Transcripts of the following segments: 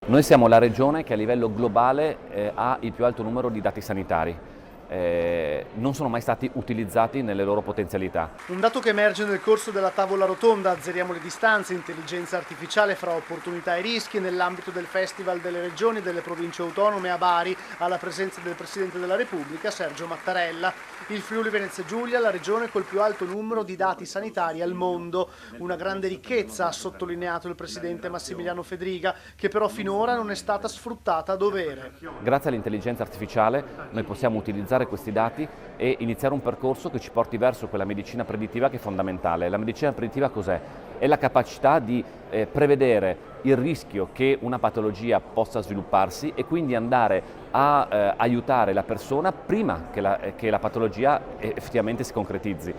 Noi siamo la regione che a livello globale ha il più alto numero di dati sanitari. Non sono mai stati utilizzati nelle loro potenzialità. Un dato che emerge nel corso della tavola rotonda "Azzeriamo le distanze, intelligenza artificiale fra opportunità e rischi" nell'ambito del Festival delle Regioni e delle Province Autonome a Bari, alla presenza del Presidente della Repubblica Sergio Mattarella. Il Friuli Venezia Giulia, la regione col più alto numero di dati sanitari al mondo. Una grande ricchezza, ha sottolineato il Presidente Massimiliano Fedriga, che però finora non è stata sfruttata a dovere. Grazie all'intelligenza artificiale noi possiamo utilizzare questi dati e iniziare un percorso che ci porti verso quella medicina predittiva che è fondamentale. La medicina predittiva cos'è? È la capacità di prevedere il rischio che una patologia possa svilupparsi e quindi andare a aiutare la persona prima che la patologia effettivamente si concretizzi.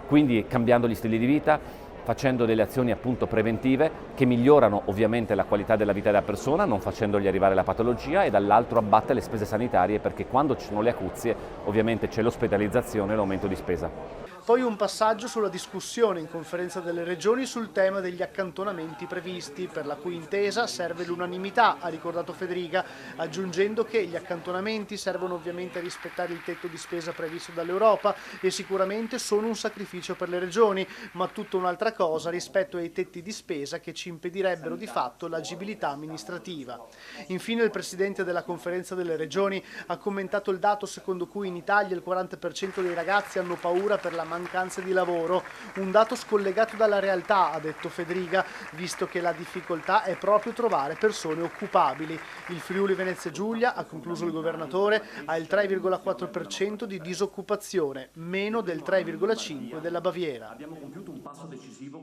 Quindi cambiando gli stili di vita, facendo delle azioni appunto preventive che migliorano ovviamente la qualità della vita della persona, non facendogli arrivare la patologia, e dall'altro abbatte le spese sanitarie, perché quando ci sono le acuzie ovviamente c'è l'ospedalizzazione e l'aumento di spesa. Poi un passaggio sulla discussione in conferenza delle regioni sul tema degli accantonamenti previsti, per la cui intesa serve l'unanimità, ha ricordato Fedriga, aggiungendo che gli accantonamenti servono ovviamente a rispettare il tetto di spesa previsto dall'Europa e sicuramente sono un sacrificio per le regioni, ma tutta un'altra cosa rispetto ai tetti di spesa che ci impedirebbero di fatto l'agibilità amministrativa. Infine il Presidente della conferenza delle regioni ha commentato il dato secondo cui in Italia il 40% dei ragazzi hanno paura per la mancanza di lavoro, un dato scollegato dalla realtà, ha detto Fedriga, visto che la difficoltà è proprio trovare persone occupabili. Il Friuli Venezia Giulia, ha concluso il governatore, ha il 3,4% di disoccupazione, meno del 3,5% della Baviera.